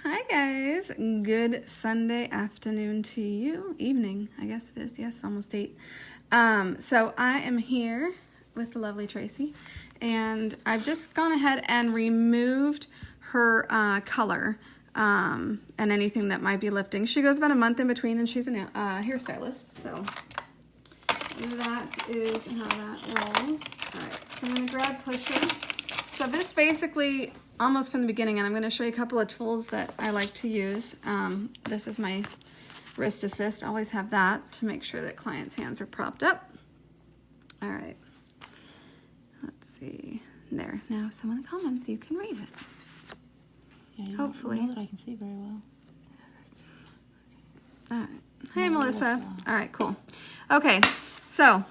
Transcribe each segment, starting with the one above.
Hi guys, good Sunday afternoon to you, evening, I guess it is, yes, almost 8. So I am here with the lovely Tracy, and I've just gone ahead and removed her color and anything that might be lifting. She goes about a month in between, and she's a hairstylist, so that is how that rolls. All right, so I'm going to grab pusher. So this basically, almost from the beginning, and I'm going to show you a couple of tools that I like to use. This is my wrist assist. I always have that to make sure that clients' hands are propped up. All right. Let's see. There. Now, some of the comments, you can read it. Yeah, hopefully. I know that I can see very well. All right. Hey, Melissa. All right, cool. Okay, so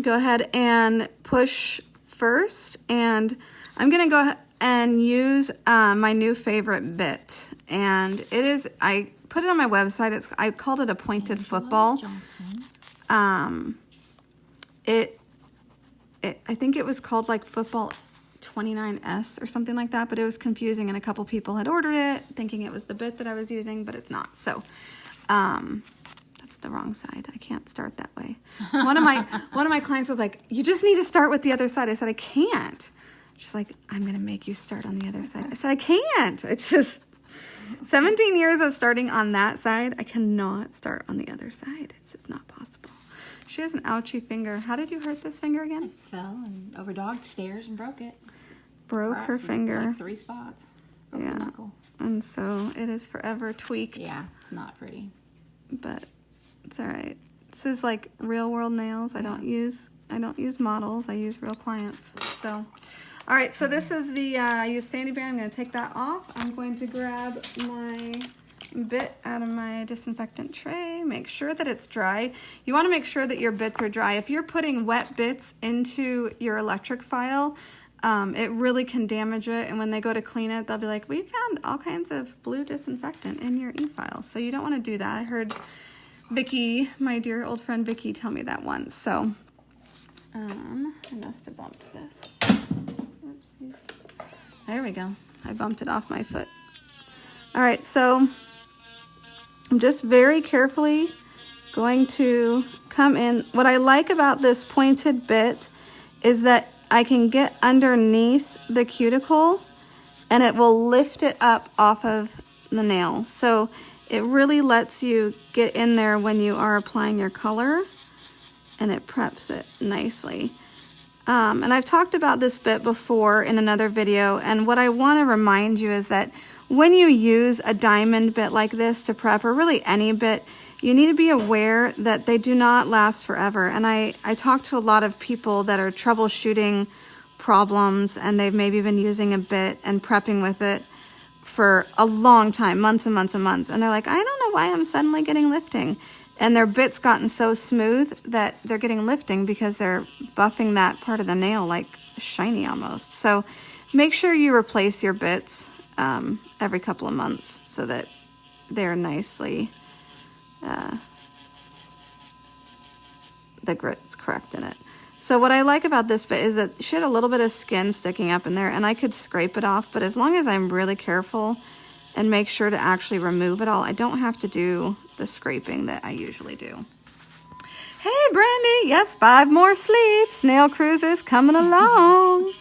go ahead and push first, and I'm going to go ahead and use my new favorite bit, and it is, I put it on my website. I called it a pointed football. I think it was called like football 29S or something like that, but it was confusing, and a couple people had ordered it thinking it was the bit that I was using, but it's not. So that's the wrong side. I can't start that way. One of my clients was like, "You just need to start with the other side." I said, "I can't." She's like, "I'm going to make you start on the other side." I said, "I can't." It's just 17 years of starting on that side. I cannot start on the other side. It's just not possible. She has an ouchy finger. How did you hurt this finger again? I fell and overdogged stairs and broke it. Broke her finger. Like 3 spots. Broke the knuckle. And so it is forever tweaked. Yeah, it's not pretty. But it's all right. This is like real world nails. I don't use models. I use real clients. So, all right. So this is the I use Sandy Band. I'm going to take that off. I'm going to grab my bit out of my disinfectant tray. Make sure that it's dry. You want to make sure that your bits are dry. If you're putting wet bits into your electric file, it really can damage it, and when they go to clean it, they'll be like, "We found all kinds of blue disinfectant in your e-file." So you don't want to do that. I heard Vicky, my dear old friend Vicky, tell me that once. So I must have bumped this. Oopsies. There we go. I bumped it off my foot. All right, so I'm just very carefully going to come in. What I like about this pointed bit is that I can get underneath the cuticle and it will lift it up off of the nail. So it really lets you get in there when you are applying your color, and it preps it nicely. And I've talked about this bit before in another video, and what I want to remind you is that when you use a diamond bit like this to prep, or really any bit, you need to be aware that they do not last forever. And I talk to a lot of people that are troubleshooting problems, and they've maybe been using a bit and prepping with it for a long time, months and months and months. And they're like, "I don't know why I'm suddenly getting lifting." And their bit's gotten so smooth that they're getting lifting because they're buffing that part of the nail like shiny almost. So make sure you replace your bits every couple of months so that they're nicely, the grit's correct in it. So what I like about this bit is that she had a little bit of skin sticking up in there, and I could scrape it off, but as long as I'm really careful and make sure to actually remove it all, I don't have to do the scraping that I usually do. Hey, Brandy. Yes, 5 more sleeves. Nail Cruises coming along.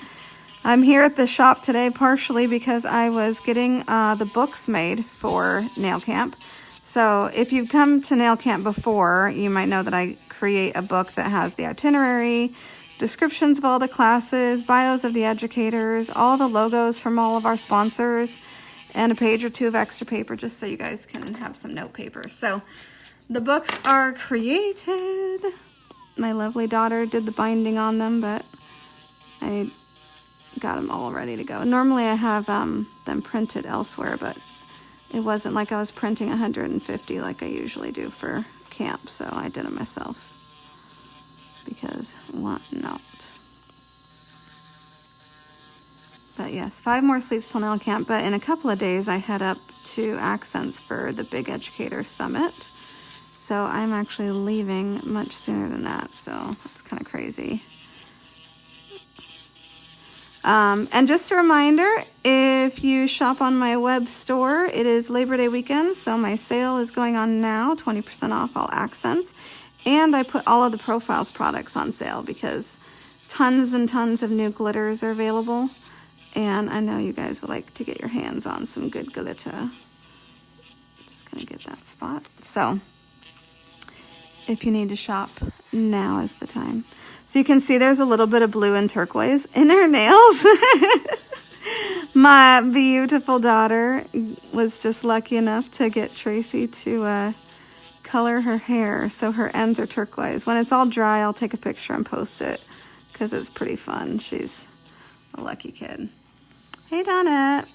I'm here at the shop today partially because I was getting the books made for Nail Camp. So if you've come to Nail Camp before, you might know that I create a book that has the itinerary, descriptions of all the classes, bios of the educators, all the logos from all of our sponsors, and a page or 2 of extra paper just so you guys can have some note paper. So the books are created. My lovely daughter did the binding on them, but I got them all ready to go. Normally I have them printed elsewhere, but it wasn't like I was printing 150 like I usually do for camp, so I did it myself because why not? But yes, 5 more sleeves till Nail Camp, but in a couple of days I head up to Accents for the Big Educator Summit. So I'm actually leaving much sooner than that, so that's kind of crazy. And just a reminder, if you shop on my web store, it is Labor Day weekend, so my sale is going on now, 20% off all accents. And I put all of the Profiles products on sale because tons and tons of new glitters are available. And I know you guys would like to get your hands on some good glitter. Just gonna get that spot. So if you need to shop, now is the time. So you can see there's a little bit of blue and turquoise in her nails. My beautiful daughter was just lucky enough to get Tracy to color her hair, so her ends are turquoise. When it's all dry, I'll take a picture and post it because it's pretty fun. She's a lucky kid. Hey, Donna.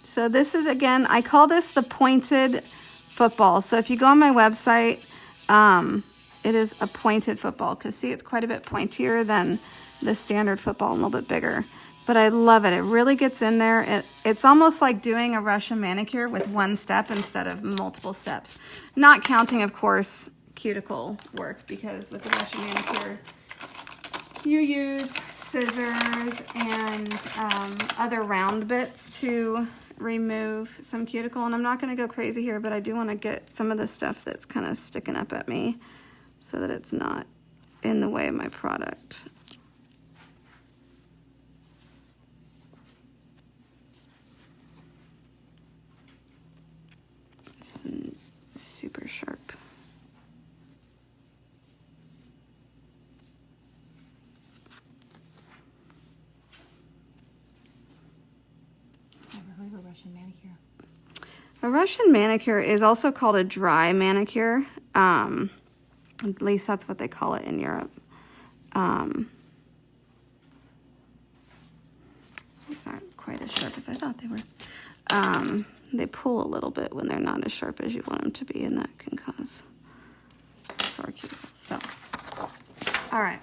So this is, again, I call this the pointed football. So if you go on my website, it is a pointed football because see, it's quite a bit pointier than the standard football, a little bit bigger. But I love it. It really gets in there. It's almost like doing a Russian manicure with one step instead of multiple steps. Not counting, of course, cuticle work, because with the Russian manicure, you use scissors and other round bits to remove some cuticle. And I'm not going to go crazy here, but I do want to get some of the stuff that's kind of sticking up at me so that it's not in the way of my product. Super sharp. Never heard of a Russian manicure. A Russian manicure is also called a dry manicure. At least that's what they call it in Europe. These aren't quite as sharp as I thought they were. They pull a little bit when they're not as sharp as you want them to be, and that can cause sore cuticles. So, all right.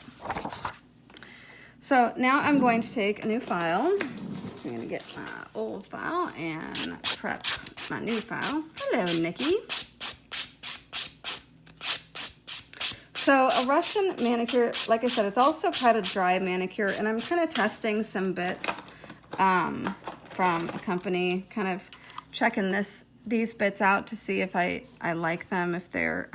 So now I'm going to take a new file. I'm going to get my old file and prep my new file. Hello, Nikki. So a Russian manicure, like I said, it's also kind of dry manicure, and I'm kind of testing some bits from a company, kind of checking these bits out to see if I like them, if they're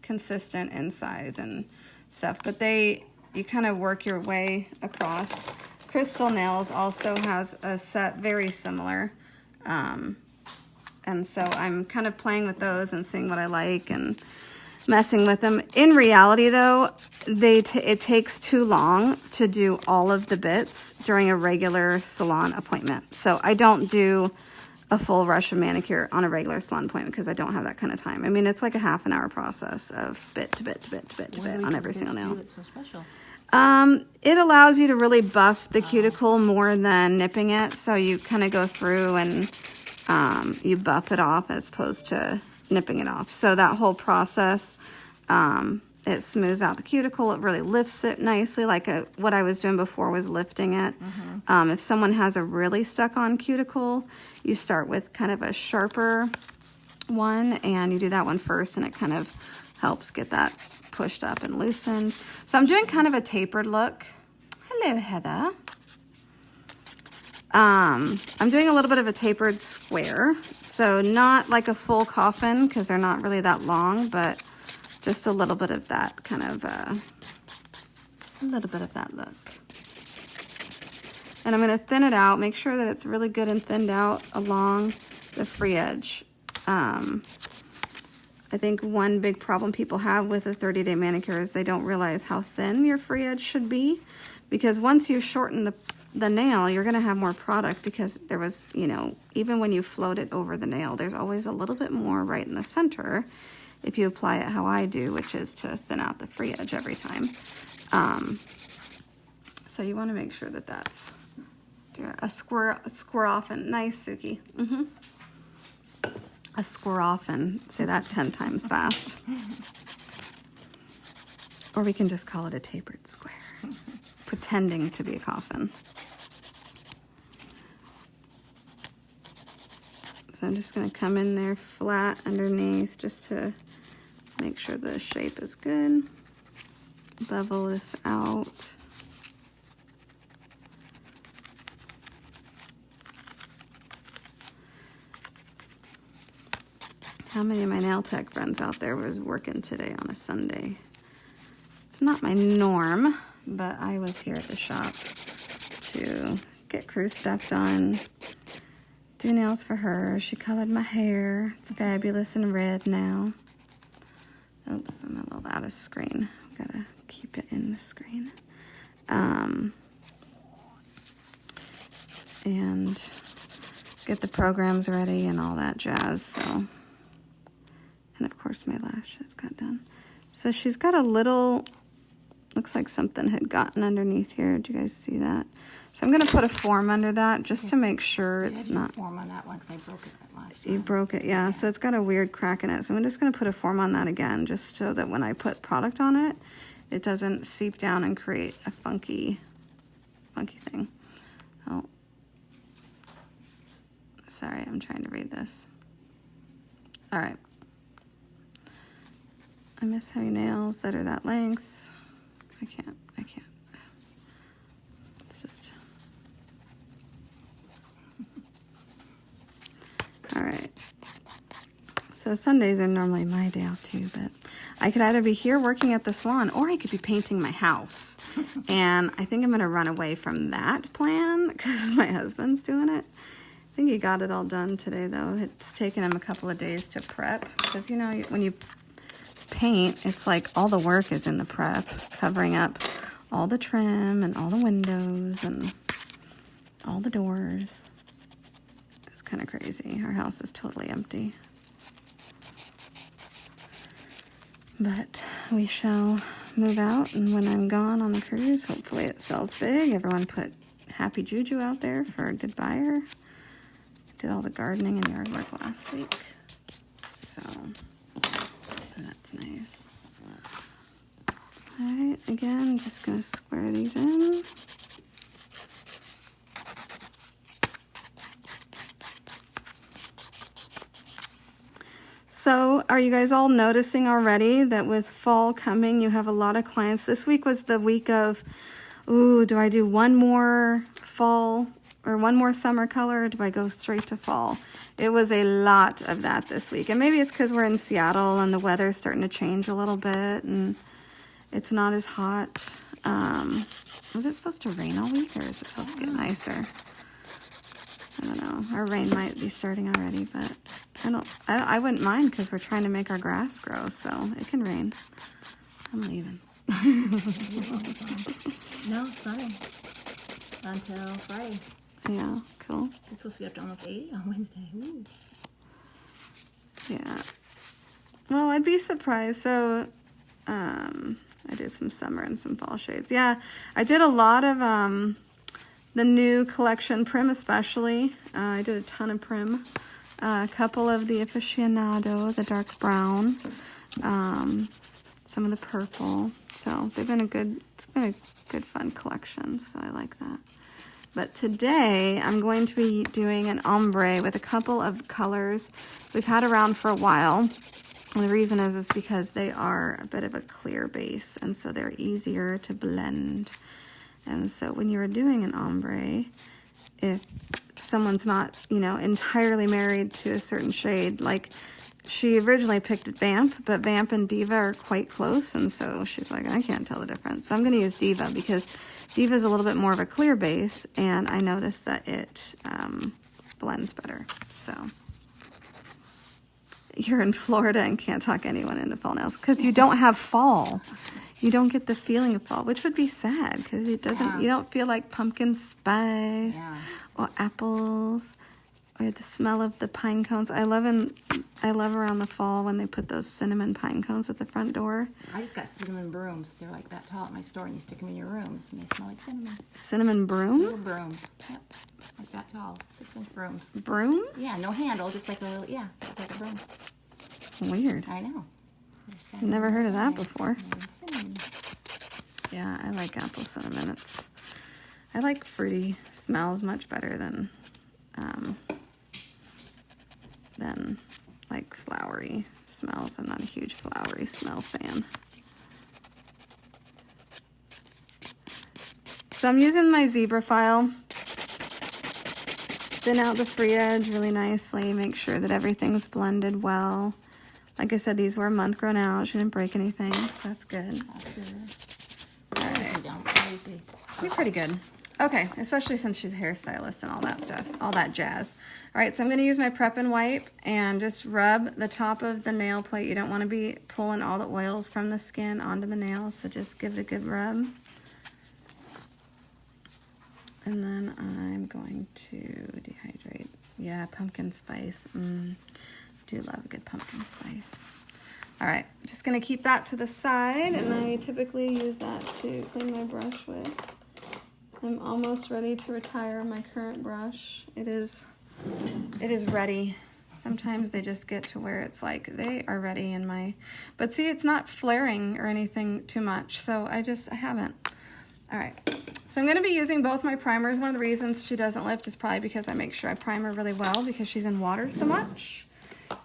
consistent in size and stuff. But you kind of work your way across. Crystal Nails also has a set very similar. And so I'm kind of playing with those and seeing what I like and messing with them. In reality, though, it takes too long to do all of the bits during a regular salon appointment. So I don't do a full Russian manicure on a regular salon appointment because I don't have that kind of time. I mean, it's like a half an hour process of bit to bit to bit to bit to bit on every single nail. It's so special. It allows you to really buff the cuticle more than nipping it. So you kind of go through and you buff it off as opposed to nipping it off. So that whole process, it smooths out the cuticle. It really lifts it nicely. Like what I was doing before was lifting it. Mm-hmm. If someone has a really stuck on cuticle, you start with kind of a sharper one and you do that one first, and it kind of helps get that pushed up and loosened. So I'm doing kind of a tapered look. Hello, Heather. I'm doing a little bit of a tapered square. So not like a full coffin because they're not really that long, but just a little bit of that kind of, a little bit of that look. And I'm going to thin it out, make sure that it's really good and thinned out along the free edge. I think one big problem people have with a 30-day manicure is they don't realize how thin your free edge should be, because once you shorten the nail, you're going to have more product because there was, even when you float it over the nail, there's always a little bit more right in the center if you apply it how I do, which is to thin out the free edge every time. So you want to make sure that that's a square off and nice, Suki. Mm-hmm. A square off and say that 10 times fast. Or we can just call it a tapered square, pretending to be a coffin. So I'm just going to come in there flat underneath just to make sure the shape is good. Bevel this out. How many of my nail tech friends out there was working today on a Sunday? It's not my norm, but I was here at the shop to get crew stuff done, do nails for her. She colored my hair. It's fabulous and red now. Oops, I'm a little out of screen. Gotta keep it in the screen. And get the programs ready and all that jazz, so. And of course my lashes got done. So she's got a little, looks like something had gotten underneath here. Do you guys see that? So I'm gonna put a form under that just to make sure it's not. A form on that one because I broke it last time. You broke it, yeah. So it's got a weird crack in it. So I'm just gonna put a form on that again, just so that when I put product on it, it doesn't seep down and create a funky thing. Oh, sorry, I'm trying to read this. All right. I miss having nails that are that length. I can't. It's just. All right. So Sundays are normally my day off too, but I could either be here working at the salon or I could be painting my house. And I think I'm going to run away from that plan because my husband's doing it. I think he got it all done today though. It's taken him a couple of days to prep because, you know, when you paint, it's like all the work is in the prep, covering up all the trim and all the windows and all the doors. It's kind of crazy. Our house is totally empty. But we shall move out, and when I'm gone on the cruise, hopefully it sells big. Everyone put happy juju out there for a good buyer. Did all the gardening and yard work last week. So that's nice. All right, again, I'm just gonna square these in. So are you guys all noticing already that with fall coming, you have a lot of clients? This week was the week of, ooh, do I do one more fall or one more summer color, or do I go straight to fall? It was a lot of that this week. And maybe it's because we're in Seattle and the weather's starting to change a little bit and it's not as hot. Was it supposed to rain all week, or is it supposed to get nicer? I don't know. Our rain might be starting already, but I wouldn't mind because we're trying to make our grass grow, so it can rain. I'm leaving. No, it's sunny until Friday. Yeah, cool. It's supposed to be up to almost 80 on Wednesday. Ooh. Yeah. Well, I'd be surprised. So, I did some summer and some fall shades. Yeah, I did a lot of the new collection, Prim especially. I did a ton of Prim. A couple of the Aficionado, the dark brown. Some of the purple. So they've been it's been a good fun collection. So I like that. But today I'm going to be doing an ombre with a couple of colors we've had around for a while. And the reason is because they are a bit of a clear base, and so they're easier to blend. And so when you're doing an ombre, if someone's not, you know, entirely married to a certain shade, like she originally picked Vamp, but Vamp and Diva are quite close, and so she's like, I can't tell the difference. So I'm going to use Diva because Diva is a little bit more of a clear base, and I noticed that it blends better. So you're in Florida and can't talk anyone into fall nails because you don't have fall. You don't get the feeling of fall, which would be sad because it doesn't. Yeah. You don't feel like pumpkin spice or apples or the smell of the pine cones. I love around the fall when they put those cinnamon pine cones at the front door. I just got cinnamon brooms. They're like that tall at my store, and you stick them in your rooms, and they smell like cinnamon. Cinnamon broom? Little brooms. Yep. Like that tall. 6-inch brooms. Broom? Yeah, no handle, just like a little, yeah, like a broom. Weird. I know. Never heard of that before. Yeah, I like apple cinnamon. I like fruity smells much better than like flowery smells. I'm not a huge flowery smell fan. So I'm using my zebra file. Thin out the free edge really nicely. Make sure that everything's blended well. Like I said, these were a month grown out. She didn't break anything, so that's good. All right. You're pretty good. Okay, especially since she's a hairstylist and all that stuff, all that jazz. All right, so I'm going to use my prep and wipe and just rub the top of the nail plate. You don't want to be pulling all the oils from the skin onto the nails, so just give it a good rub. And then I'm going to dehydrate. Yeah, pumpkin spice. Do love a good pumpkin spice. All right, just gonna keep that to the side, and I typically use that to clean my brush with. I'm almost ready to retire my current brush. It is ready. Sometimes they just get to where it's like they are ready in my, but see, it's not flaring or anything too much, so I haven't. All right. So I'm going to be using both my primers. One of the reasons she doesn't lift is probably because I make sure I prime her really well because she's in water so much.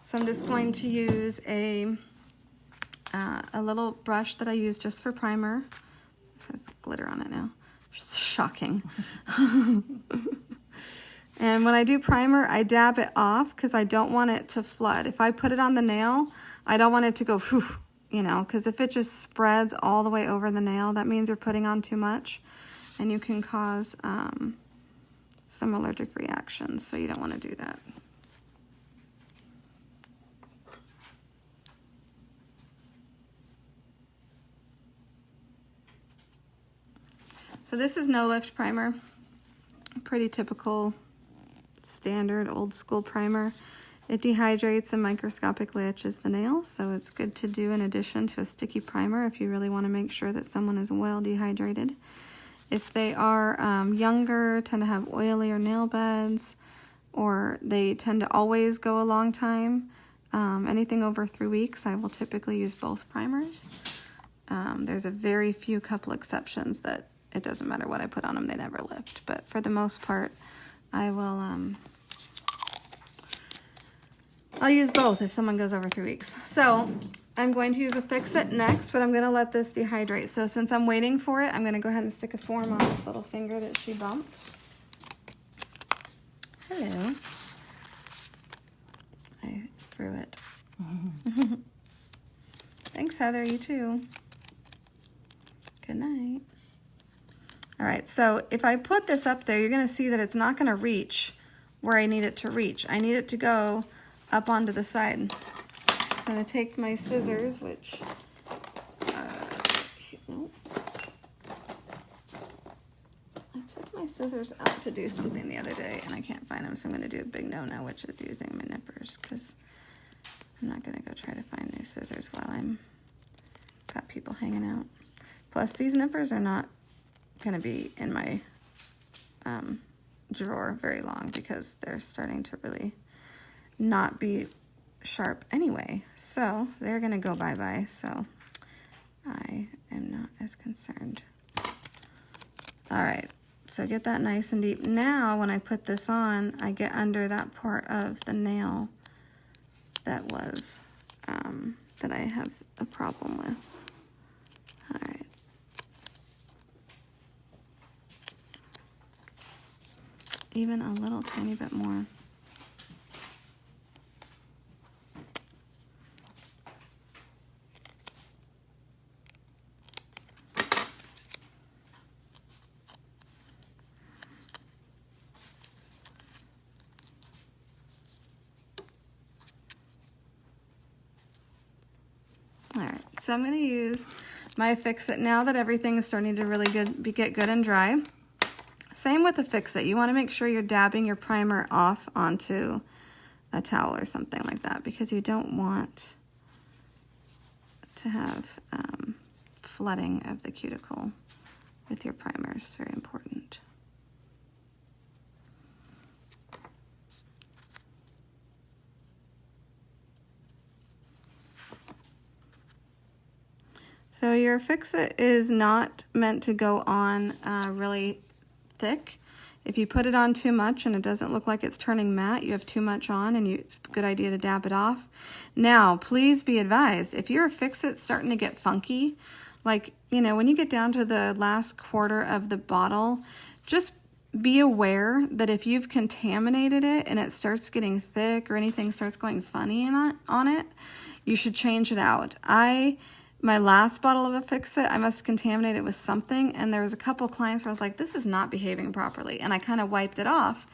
So I'm just going to use a little brush that I use just for primer. It has glitter on it now. It's shocking. And when I do primer, I dab it off because I don't want it to flood. If I put it on the nail, I don't want it to go, whew, you know, because if it just spreads all the way over the nail, that means you're putting on too much. And you can cause some allergic reactions, so you don't want to do that. So this is no lift primer, pretty typical, standard, old school primer. It dehydrates and microscopically etches the nails, so it's good to do in addition to a sticky primer if you really want to make sure that someone is well dehydrated. If they are younger, tend to have oilier nail beds, or they tend to always go a long time, anything over 3 weeks, I will typically use both primers. There's a very few couple exceptions that it doesn't matter what I put on them, they never lift. But for the most part, I will, I'll use both if someone goes over 3 weeks. So I'm going to use a Fix-It next, but I'm going to let this dehydrate. So since I'm waiting for it, I'm going to go ahead and stick a form on this little finger that she bumped. Hello. I threw it. Thanks, Heather. You too. Good night. All right, so if I put this up there, you're going to see that it's not going to reach where I need it to reach. I need it to go up onto the side. So I'm going to take my scissors, which, nope. I took my scissors out to do something the other day, and I can't find them, so I'm going to do a big no-no, which is using my nippers, because I'm not going to go try to find new scissors while I'm got people hanging out. Plus, these nippers are not going to be in my drawer very long because they're starting to really not be sharp anyway. So they're going to go bye-bye, so I am not as concerned. All right, so get that nice and deep. Now, when I put this on, I get under that part of the nail that was, that I have a problem with. All right. Even a little tiny bit more. All right, so I'm going to use my Fix-It now that everything is starting to really get good and dry. Same with the Fix-It. You want to make sure you're dabbing your primer off onto a towel or something like that because you don't want to have flooding of the cuticle with your primer. It's very important. So your Fix-It is not meant to go on really thick. If you put it on too much and it doesn't look like it's turning matte, you have too much on, and it's a good idea to dab it off. Now, please be advised, if your fix-it's starting to get funky, like, you know, when you get down to the last quarter of the bottle, just be aware that if you've contaminated it and it starts getting thick or anything starts going funny on it, you should change it out. My last bottle of a fix-it, I must contaminate it with something, and there was a couple clients where I was like, this is not behaving properly, and I kind of wiped it off.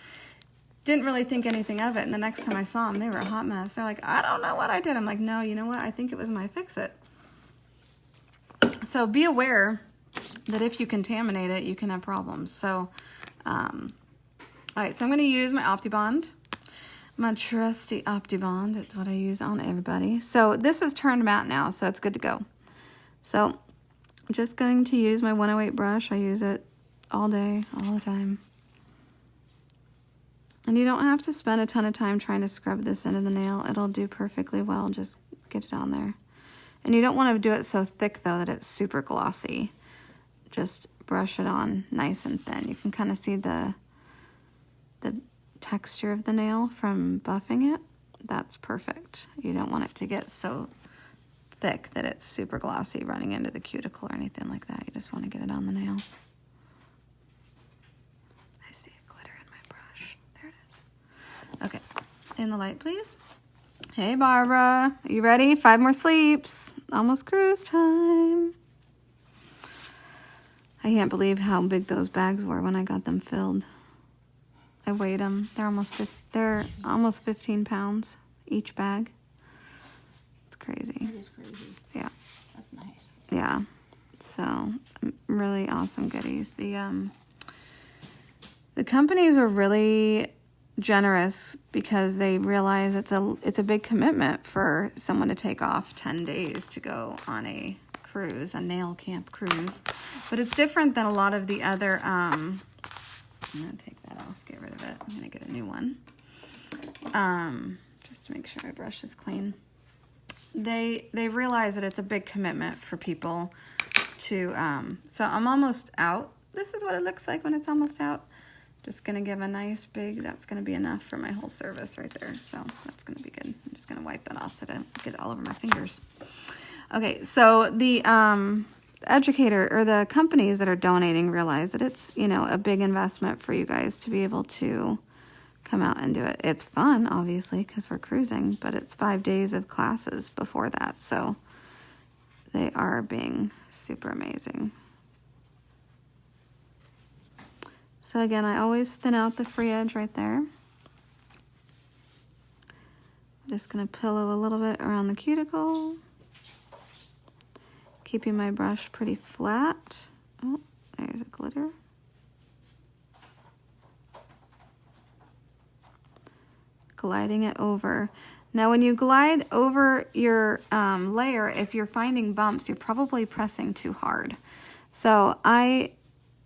Didn't really think anything of it, and the next time I saw them, they were a hot mess. They're like, I don't know what I did. I'm like, no, you know what? I think it was my fix-it. So be aware that if you contaminate it, you can have problems. So, all right, so I'm going to use my Optibond. My trusty Optibond. It's what I use on everybody. So this is turned matte now, so it's good to go. So I'm just going to use my 108 brush. I use it all day, all the time. And you don't have to spend a ton of time trying to scrub this into the nail. It'll do perfectly well. Just get it on there. And you don't want to do it so thick, though, that it's super glossy. Just brush it on nice and thin. You can kind of see the texture of the nail from buffing it. That's perfect. You don't want it to get so thick that it's super glossy running into the cuticle or anything like that. You just want to get it on the nail. I see a glitter in my brush. There it is. Okay, in the light, please. Hey, Barbara. Are you ready? 5 more sleeps. Almost cruise time. I can't believe how big those bags were when I got them filled. I weighed them. They're almost 15 pounds each bag. It's crazy. It is crazy. Yeah. That's nice. Yeah. So really awesome goodies. The companies were really generous because they realize it's a big commitment for someone to take off 10 days to go on a cruise, a nail camp cruise. But it's different than a lot of the other. I'm gonna take that off, get rid of it. I'm gonna get a new one. Just to make sure my brush is clean. They realize that it's a big commitment for people to, so I'm almost out. This is what it looks like when it's almost out. Just gonna give a nice big, that's gonna be enough for my whole service right there. So that's gonna be good. I'm just gonna wipe that off so I don't get it all over my fingers. Okay, so the educator or the companies that are donating realize that it's, you know, a big investment for you guys to be able to come out and do it. It's fun, obviously, because we're cruising, but it's 5 days of classes before that, so they are being super amazing. So again, I always thin out the free edge right there. I'm just going to pillow a little bit around the cuticle. Keeping my brush pretty flat. Oh, there's a glitter. Gliding it over. Now when you glide over your layer, if you're finding bumps, you're probably pressing too hard. So I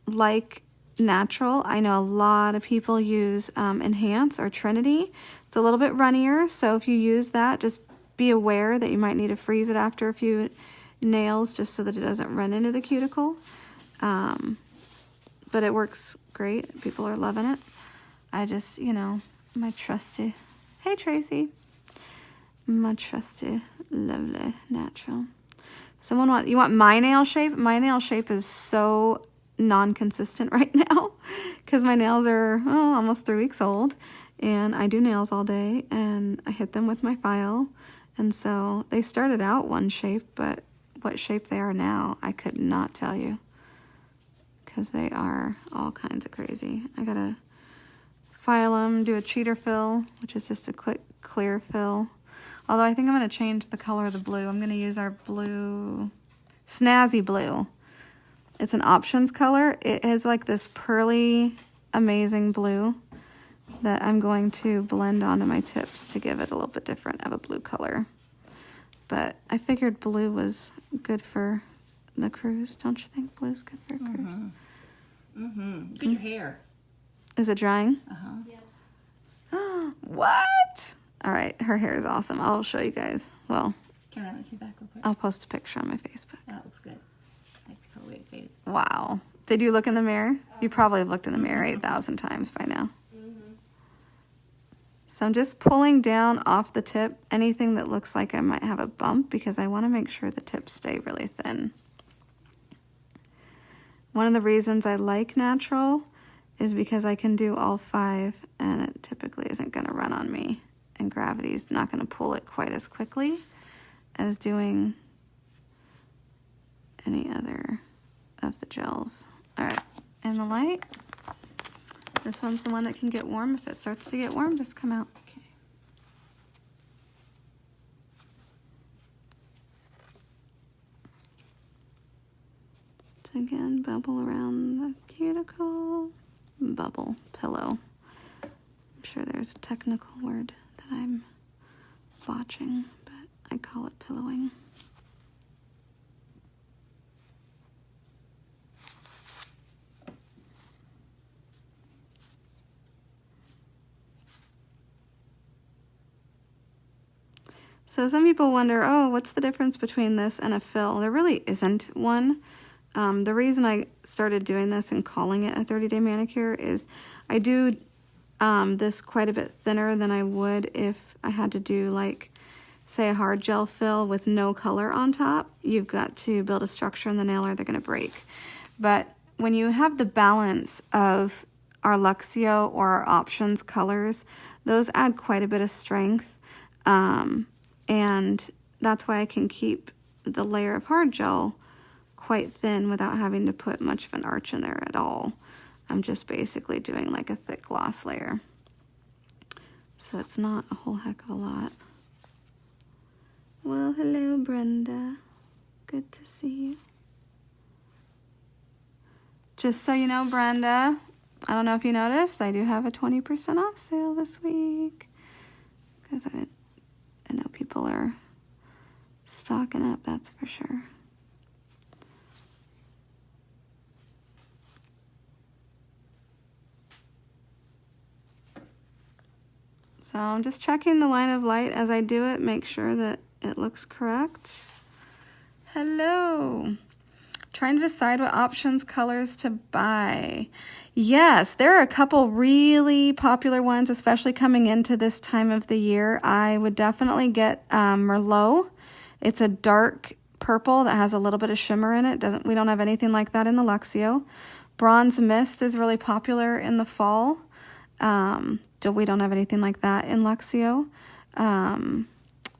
like Natural. I know a lot of people use Enhance or Trinity. It's a little bit runnier, so if you use that, just be aware that you might need to freeze it after a few nails just so that it doesn't run into the cuticle. But it works great. People are loving it. I just, you know, my trusty, hey Tracy, my trusty, lovely Natural. You want my nail shape? My nail shape is so non-consistent right now because my nails are almost 3 weeks old, and I do nails all day, and I hit them with my file, and so they started out one shape, but what shape they are now, I could not tell you because they are all kinds of crazy. I gotta file them, do a cheater fill, which is just a quick clear fill. Although I think I'm gonna change the color of the blue. I'm gonna use our blue, Snazzy Blue. It's an options color. It has like this pearly, amazing blue that I'm going to blend onto my tips to give it a little bit different of a blue color. But I figured blue was good for the cruise. Don't you think blue's good for a cruise? Look at your hair. Is it drying? Yeah. What? All right, her hair is awesome. I'll show you guys. Well, Can I see back real quick? I'll post a picture on my Facebook. That looks good. I like the color way it faded. Wow. Did you look in the mirror? You probably have looked in the mirror 8,000 times by now. So I'm just pulling down off the tip anything that looks like I might have a bump because I want to make sure the tips stay really thin. One of the reasons I like natural is because I can do all 5 and it typically isn't going to run on me, and gravity's not going to pull it quite as quickly as doing any other of the gels. All right, and the light. This one's the one that can get warm. If it starts to get warm, just come out. Okay. So again, bubble around the cuticle. Bubble, pillow. I'm sure there's a technical word that I'm botching, but I call it pillowing. So some people wonder, oh, what's the difference between this and a fill? There really isn't one. The reason I started doing this and calling it a 30-day manicure is I do this quite a bit thinner than I would if I had to do, like, say, a hard gel fill with no color on top. You've got to build a structure in the nail or they're going to break. But when you have the balance of our Luxio or our options colors, those add quite a bit of strength. And that's why I can keep the layer of hard gel quite thin without having to put much of an arch in there at all. I'm just basically doing like a thick gloss layer. So it's not a whole heck of a lot. Well, hello, Brenda. Good to see you. Just so you know, Brenda, I don't know if you noticed, I do have a 20% off sale this week. Because I know people are stocking up, that's for sure. So I'm just checking the line of light as I do it, make sure that it looks correct. Hello. Trying to decide what options colors to buy. Yes, there are a couple really popular ones, especially coming into this time of the year. I would definitely get Merlot. It's a dark purple that has a little bit of shimmer in it. We don't have anything like that in the Luxio. Bronze Mist is really popular in the fall. We don't have anything like that in Luxio.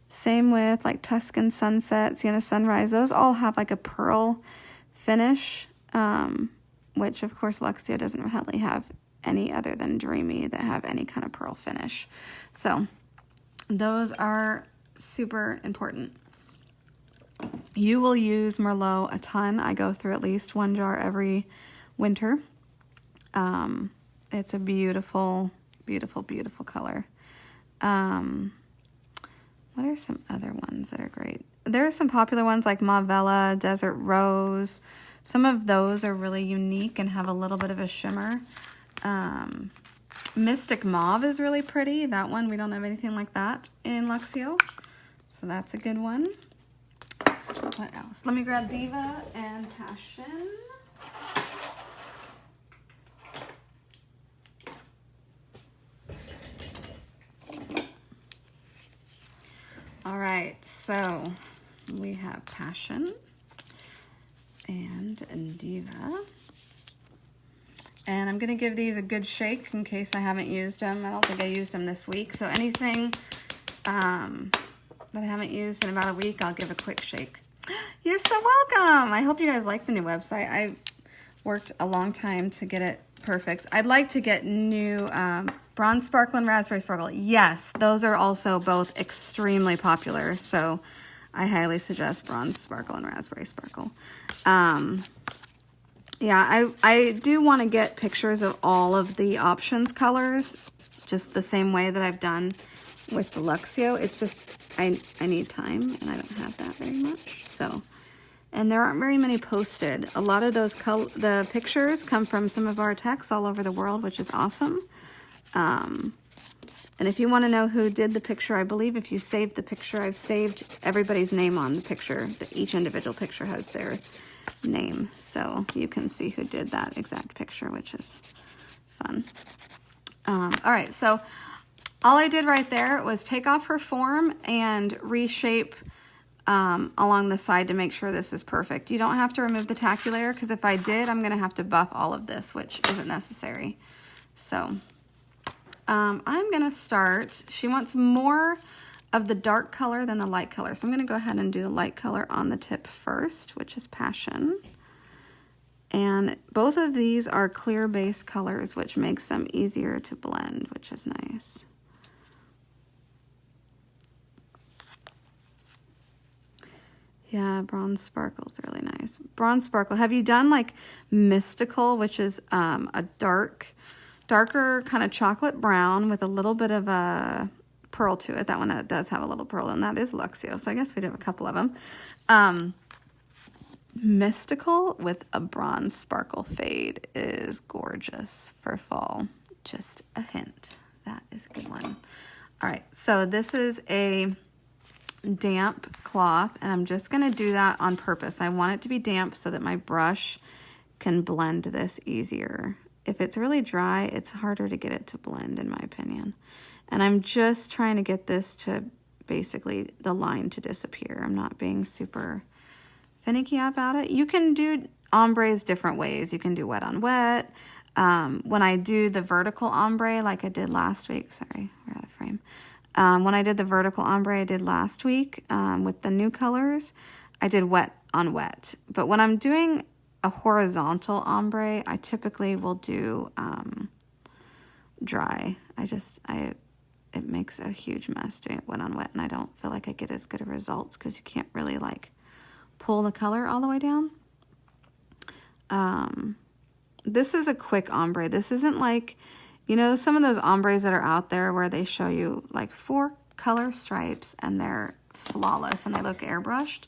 Same with like Tuscan Sunset, Sienna Sunrise. Those all have like a pearl finish, which of course Luxio doesn't really have any other than Dreamy that have any kind of pearl finish. So those are super important. You will use Merlot a ton. I go through at least 1 jar every winter. It's a beautiful, beautiful, beautiful color. What are some other ones that are great? There are some popular ones like Mavella, Desert Rose. Some of those are really unique and have a little bit of a shimmer. Mystic Mauve is really pretty. That one, we don't have anything like that in Luxio. So that's a good one. What else? Let me grab Diva and Passion. All right, so we have Passion and Diva. And I'm going to give these a good shake in case I haven't used them. I don't think I used them this week. So anything that I haven't used in about a week, I'll give a quick shake. You're so welcome. I hope you guys like the new website. I worked a long time to get it perfect. I'd like to get new Bronze Sparkle and Raspberry Sparkle. Yes, those are also both extremely popular. So I highly suggest Bronze Sparkle and Raspberry Sparkle. Yeah, I do want to get pictures of all of the options colors, just the same way that I've done with the Luxio. It's just, I need time, and I don't have that very much, so. And there aren't very many posted. A lot of those, the pictures come from some of our techs all over the world, which is awesome. And if you want to know who did the picture, I believe if you saved the picture, I've saved everybody's name on the picture. Each individual picture has their name, so you can see who did that exact picture, which is fun. All right, so all I did right there was take off her form and reshape along the side to make sure this is perfect. You don't have to remove the tacky layer, because if I did, I'm going to have to buff all of this, which isn't necessary. So I'm going to start. She wants more of the dark color than the light color, so I'm going to go ahead and do the light color on the tip first, which is Passion. And both of these are clear base colors, which makes them easier to blend, which is nice. Yeah, Bronze Sparkle's really nice. Bronze Sparkle. Have you done like Mystical, which is a darker kind of chocolate brown with a little bit of a pearl to it? That one does have a little pearl, and that is Luxio. So I guess we do have a couple of them. Mystical with a Bronze Sparkle fade is gorgeous for fall. Just a hint. That is a good one. All right, so this is a damp cloth, and I'm just going to do that on purpose. I want it to be damp so that my brush can blend this easier. If it's really dry, it's harder to get it to blend, in my opinion. And I'm just trying to get this to basically the line to disappear. I'm not being super finicky about it. You can do ombres different ways. You can do wet on wet. When I do the vertical ombre like I did last week, sorry, we're out of frame. When I did the vertical ombre I did last week with the new colors, I did wet on wet. But when I'm doing a horizontal ombre, I typically will do dry. It makes a huge mess doing it wet on wet, and I don't feel like I get as good of results because you can't really like pull the color all the way down. This is a quick ombre. This isn't like, you know, some of those ombres that are out there where they show you like 4 color stripes and they're flawless and they look airbrushed.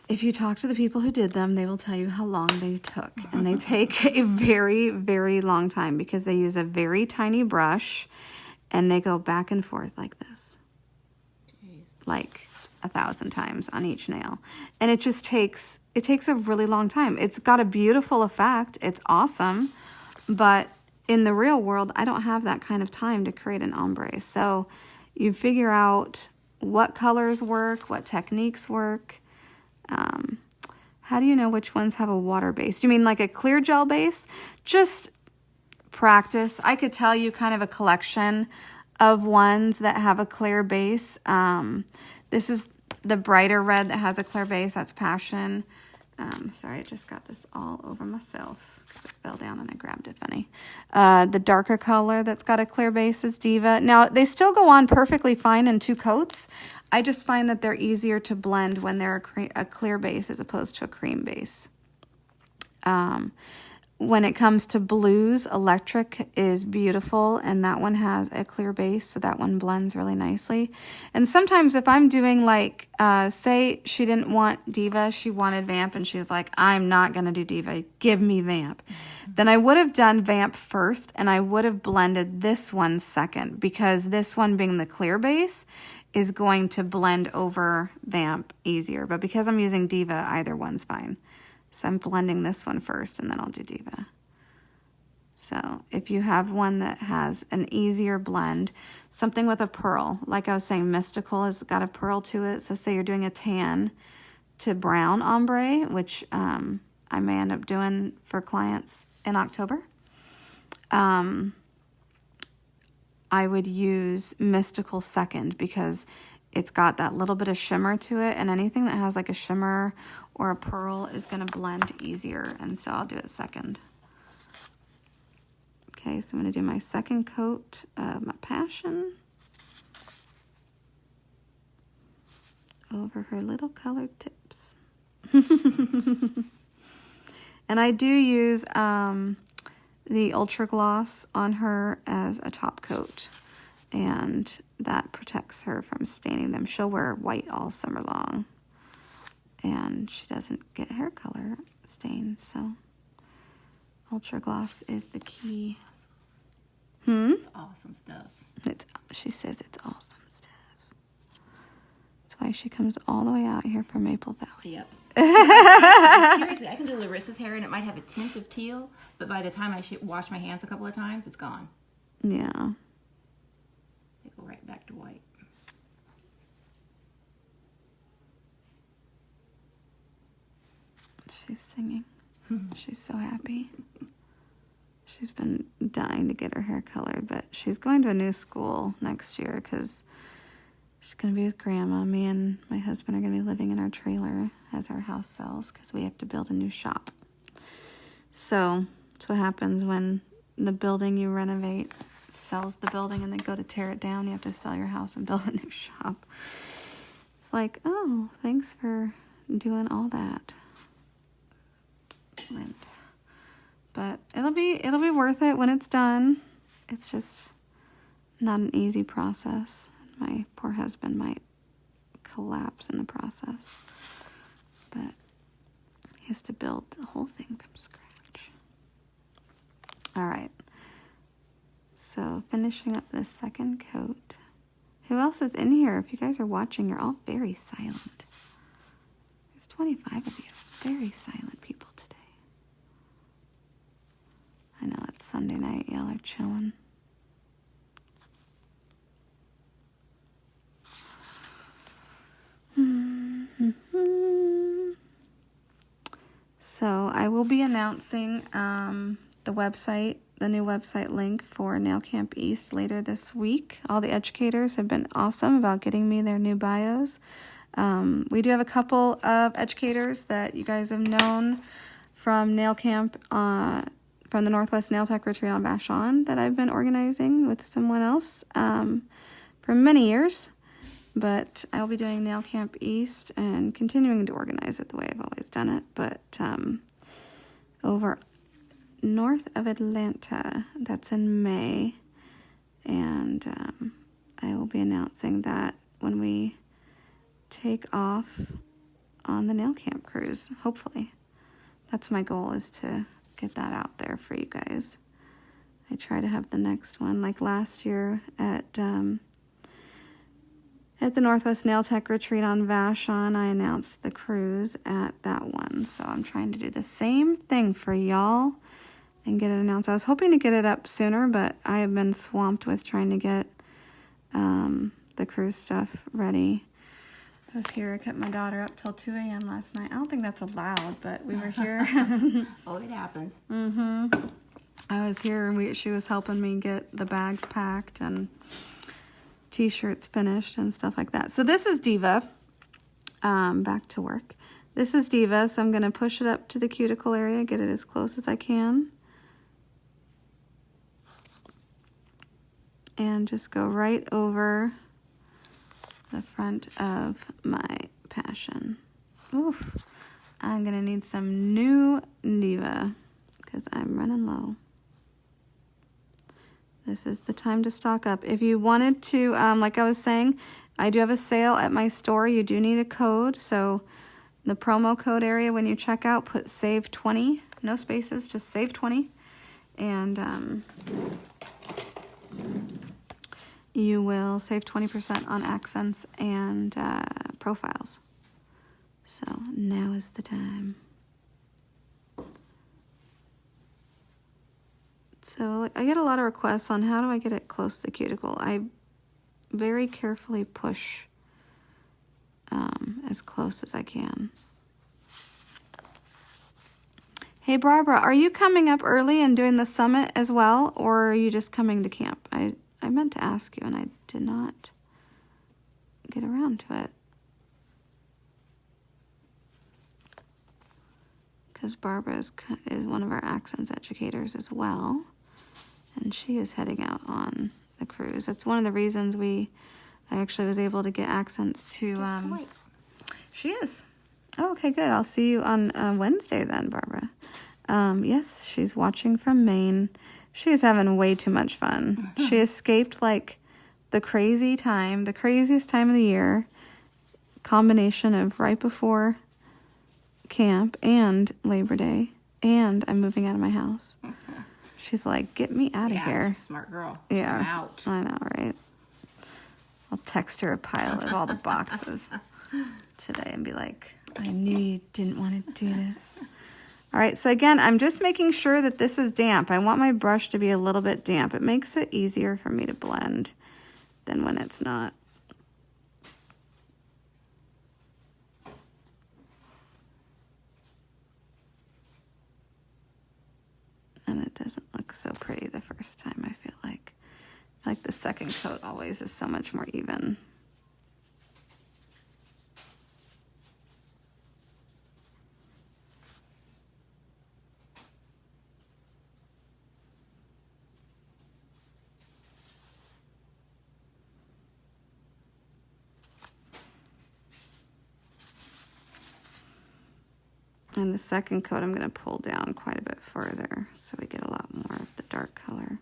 If you talk to the people who did them, they will tell you how long they took. And they take a very, very long time because they use a very tiny brush and they go back and forth like this. Jeez. Like 1,000 times on each nail. And it takes a really long time. It's got a beautiful effect. It's awesome. But in the real world, I don't have that kind of time to create an ombre. So you figure out what colors work, what techniques work. How do you know which ones have a water base? Do you mean like a clear gel base? Just practice. I could tell you kind of a collection of ones that have a clear base. This is the brighter red that has a clear base. That's Passion. Sorry, I just got this all over myself because it fell down and I grabbed it funny. The darker color that's got a clear base is Diva. Now, they still go on perfectly fine in 2 coats. I just find that they're easier to blend when they're a clear base as opposed to a cream base. When it comes to blues, Electric is beautiful, and that one has a clear base, so that one blends really nicely. And sometimes if I'm doing like, say she didn't want Diva, she wanted Vamp, and she's like, I'm not going to do Diva, give me Vamp. Mm-hmm. Then I would have done Vamp first, and I would have blended this one second, because this one being the clear base is going to blend over Vamp easier. But because I'm using Diva, either one's fine. So I'm blending this one first, and then I'll do Diva. So if you have one that has an easier blend, something with a pearl, like I was saying, Mystical has got a pearl to it. So say you're doing a tan to brown ombre, which I may end up doing for clients in October. I would use Mystical second because it's got that little bit of shimmer to it, and anything that has like a shimmer or a pearl is going to blend easier, and so I'll do it second. Okay, so I'm going to do my second coat of my Passion over her little colored tips. And I do use the Ultra Gloss on her as a top coat, and that protects her from staining them. She'll wear white all summer long, and she doesn't get hair color stains, so Ultra Gloss is the key. It's awesome stuff. She says it's awesome stuff. That's why she comes all the way out here from Maple Valley. Yep. Seriously, I can do Larissa's hair and it might have a tint of teal, but by the time I wash my hands a couple of times, it's gone. Yeah. They go right back to white. She's singing. She's so happy. She's been dying to get her hair colored, but she's going to a new school next year because she's going to be with Grandma. Me and my husband are going to be living in our trailer as our house sells because we have to build a new shop. So that's what happens when the building you renovate sells the building and they go to tear it down. You have to sell your house and build a new shop. It's like, oh, thanks for doing all that. But it'll be worth it when it's done. It's just not an easy process. My poor husband might collapse in the process. But he has to build the whole thing from scratch. All right. So finishing up this second coat. Who else is in here? If you guys are watching, you're all very silent. There's 25 of you. Very silent people today. I know it's Sunday night. Y'all are chilling. So I will be announcing the new website link for Nail Camp East later this week. All the educators have been awesome about getting me their new bios. We do have a couple of educators that you guys have known from Nail Camp, from the Northwest Nail Tech Retreat on Vashon that I've been organizing with someone else for many years. But I'll be doing Nail Camp East and continuing to organize it the way I've always done it. But over north of Atlanta, that's in May. And I will be announcing that when we take off on the Nail Camp cruise, hopefully. That's my goal, is to get that out there for you guys. I try to have the next one, like last year at the Northwest Nail Tech Retreat on Vashon, I announced the cruise at that one. So I'm trying to do the same thing for y'all and get it announced. I was hoping to get it up sooner, but I have been swamped with trying to get the cruise stuff ready. I was here. I kept my daughter up till 2 a.m. last night. I don't think that's allowed, but we were here. Oh, it happens. I was here, and she was helping me get the bags packed and t-shirts finished and stuff like that. So this is Diva. Back to work. This is Diva, so I'm going to push it up to the cuticle area, get it as close as I can. And just go right over the front of my Passion. Oof. I'm going to need some new Diva because I'm running low. This is the time to stock up. If you wanted to, like I was saying, I do have a sale at my store. You do need a code. So the promo code area, when you check out, put SAVE20. No spaces, just SAVE20. And you will save 20% on accents and profiles. So now is the time. So I get a lot of requests on how do I get it close to the cuticle. I very carefully push as close as I can. Hey Barbara, are you coming up early and doing the summit as well, or are you just coming to camp? I meant to ask you and I did not get around to it. Because Barbara is one of our accents educators as well. And she is heading out on the cruise. That's one of the reasons I actually was able to get accents to... She is. Oh, okay, good. I'll see you on Wednesday then, Barbara. Yes, she's watching from Maine. She is having way too much fun. She escaped like the craziest time of the year. Combination of right before camp and Labor Day. And I'm moving out of my house. She's like, get me out of here. Smart girl. Yeah. I'm out. I know, right? I'll text her a pile of all the boxes today and be like, I knew you didn't want to do this. All right, so again, I'm just making sure that this is damp. I want my brush to be a little bit damp. It makes it easier for me to blend than when it's not. And it doesn't look so pretty the first time, I feel like. Like the second coat always is so much more even. And the second coat I'm going to pull down quite a bit further so we get a lot more of the dark color.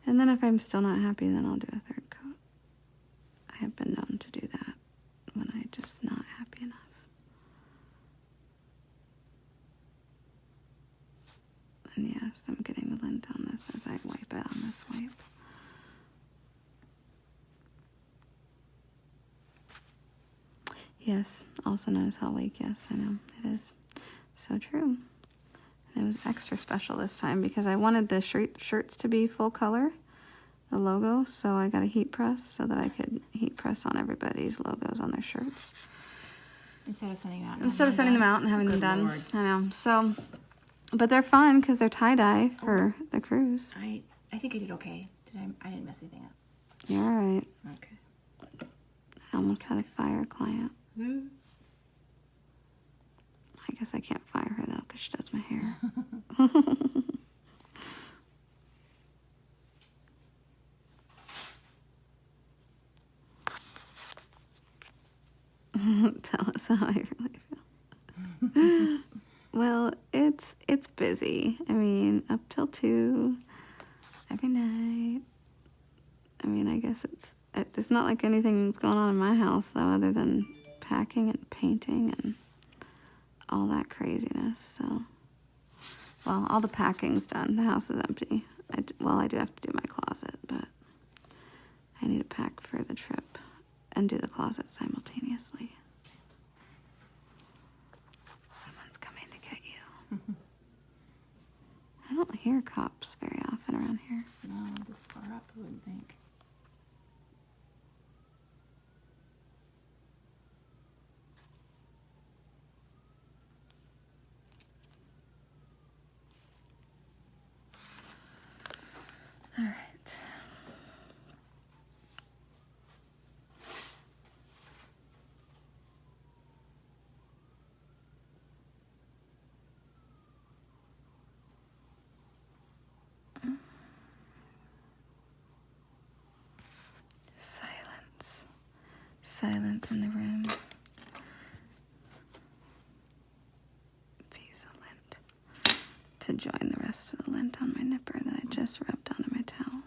And then if I'm still not happy, then I'll do a third coat. I have been known to do that when I'm just not happy enough. And yes, I'm getting the lint on this as I wipe it on this wipe. Yes, also known as Hell Week. Yes, I know, it is. So true. And it was extra special this time because I wanted the shirts to be full color, the logo, so I got a heat press so that I could heat press on everybody's logos on their shirts. Instead of sending them out. Instead of sending them out and having them done. Lord. I know. So, but they're fun because they're tie-dye for the cruise. I think I did okay. I didn't mess anything up. You're all right. Okay. I almost had a fire client. I guess I can't fire her though because she does my hair. Tell us how I really feel. Well, it's busy. I mean, up till 2 every night. I mean, I guess it's not like anything's going on in my house though, other than packing and painting and all that craziness. So, well, all the packing's done. The house is empty. I do have to do my closet, but I need to pack for the trip and do the closet simultaneously. Someone's coming to get you. I don't hear cops very often around here. No, this far up, I wouldn't think. All right. Silence. Silence in the room. Piece of lint to join the rest of the lint on my nipper that I just rubbed onto my towel.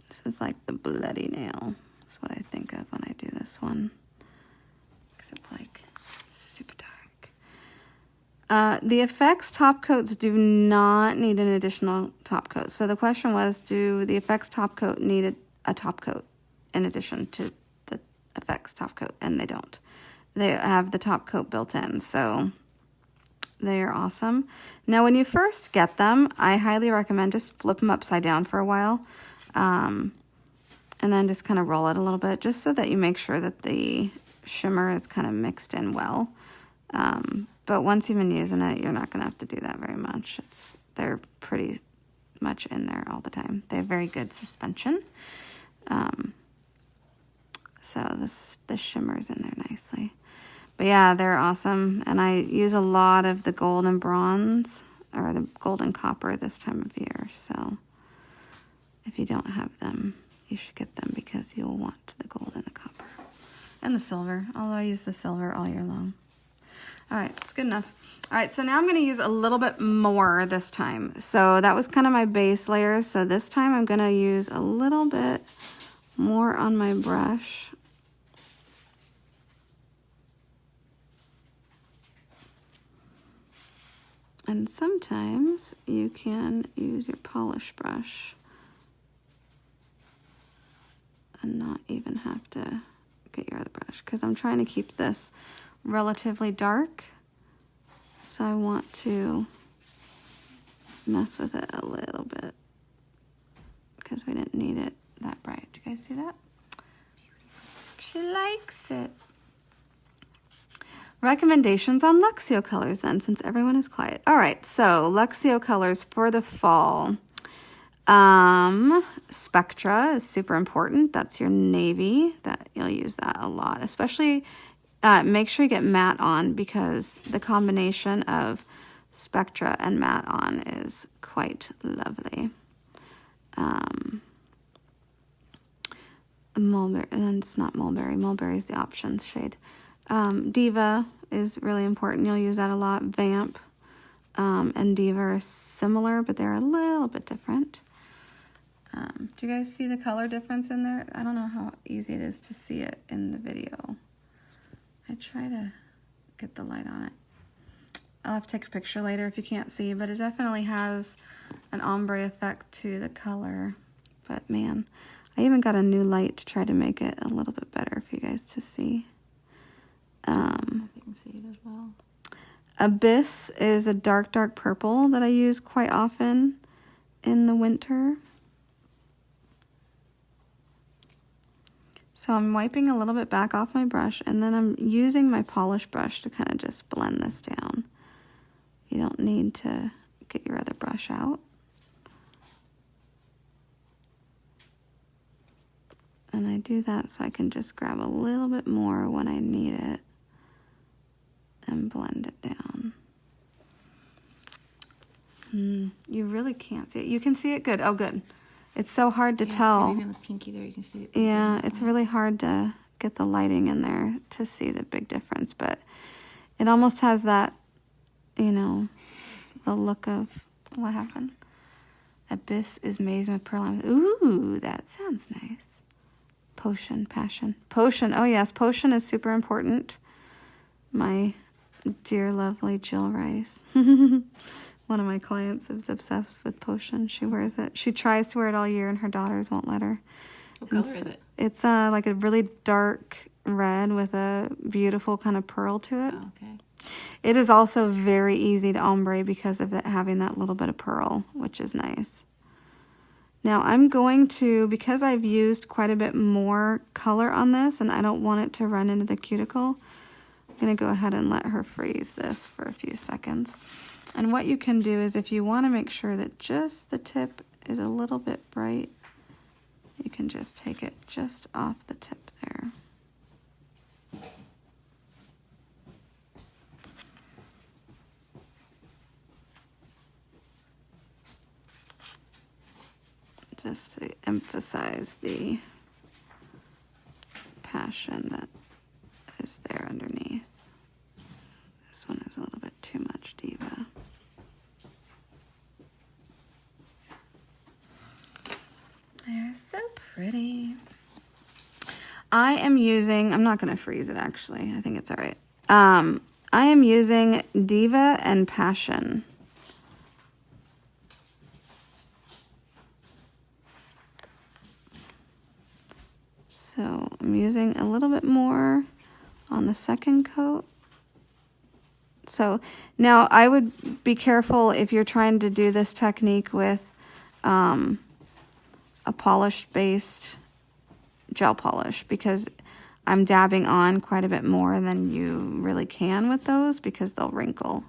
This is like the bloody nail. That's what I think of when I do this one. Because it's like super dark. The effects top coats do not need an additional top coat. So the question was, do the effects top coat need a top coat in addition to the effects top coat? And they don't. They have the top coat built in. So they are awesome. Now, when you first get them, I highly recommend just flip them upside down for a while. And then just kind of roll it a little bit just so that you make sure that the shimmer is kind of mixed in well. But once you've been using it, you're not going to have to do that very much. They're pretty much in there all the time. They have very good suspension. So this shimmers in there nicely. But yeah, they're awesome. And I use a lot of the gold and bronze or the gold and copper this time of year. So if you don't have them, you should get them because you'll want the gold and the copper. And the silver, although I use the silver all year long. All right, it's good enough. All right, so now I'm going to use a little bit more this time. So that was kind of my base layers. So this time I'm going to use a little bit more on my brush. And sometimes you can use your polish brush and not even have to get your other brush, because I'm trying to keep this relatively dark, so I want to mess with it a little bit because we didn't need it that bright. Do you guys see that? She likes it. Recommendations on Luxio colors then, since everyone is quiet. All right, so Luxio colors for the fall. Spectra is super important. That's your navy. That you'll use that a lot, especially make sure you get matte on, because the combination of Spectra and matte on is quite lovely. Mulberry, and it's not mulberry. Mulberry is the options shade. Diva is really important. You'll use that a lot. Vamp and Diva are similar, but they're a little bit different. Do you guys see the color difference in there? I don't know how easy it is to see it in the video. I try to get the light on it. I'll have to take a picture later if you can't see, but it definitely has an ombre effect to the color. But man, I even got a new light to try to make it a little bit better for you guys to see. You can see it as well. Abyss is a dark, dark purple that I use quite often in the winter. So I'm wiping a little bit back off my brush, and then I'm using my polish brush to kind of just blend this down. You don't need to get your other brush out. And I do that so I can just grab a little bit more when I need it and blend it down. You really can't see it. You can see it good. Oh, good. It's so hard to tell. Maybe on the pinky there you can see it. Yeah, it's really hard to get the lighting in there to see the big difference, but it almost has that, you know, the look of what happened. Abyss is made with pearl. Ooh, that sounds nice. Potion, passion. Potion, oh yes, potion is super important. My dear lovely Jill Rice. One of my clients is obsessed with potion. She wears it. She tries to wear it all year, and her daughters won't let her. What color is it? It's like a really dark red with a beautiful kind of pearl to it. Oh, okay. It is also very easy to ombre because of it having that little bit of pearl, which is nice. Now I'm going to, because I've used quite a bit more color on this and I don't want it to run into the cuticle, I'm going to go ahead and let her freeze this for a few seconds. And what you can do is, if you want to make sure that just the tip is a little bit bright, you can just take it just off the tip there. Just to emphasize the passion that is there underneath. This one is a little bit too much Diva. They're so pretty. I am using, I'm not going to freeze it actually. I think it's all right. I am using Diva and Passion. So I'm using a little bit more on the second coat. So now I would be careful if you're trying to do this technique with a polish-based gel polish, because I'm dabbing on quite a bit more than you really can with those, because they'll wrinkle.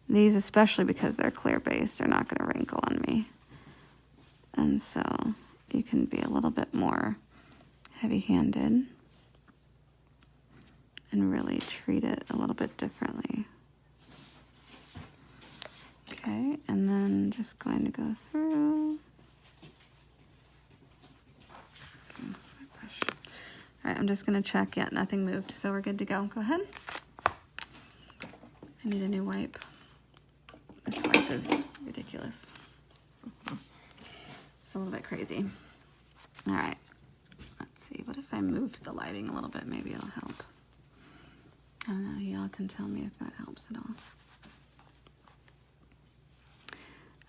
These, especially because they're clear-based, are not going to wrinkle on me. And so you can be a little bit more heavy-handed and really treat it a little bit differently. Okay, and then just going to go through. All right, I'm just going to check. Yeah, nothing moved, so we're good to go. Go ahead. I need a new wipe. This wipe is ridiculous. It's a little bit crazy. All right. Let's see. What if I moved the lighting a little bit? Maybe it'll help. I don't know. Y'all can tell me if that helps at all.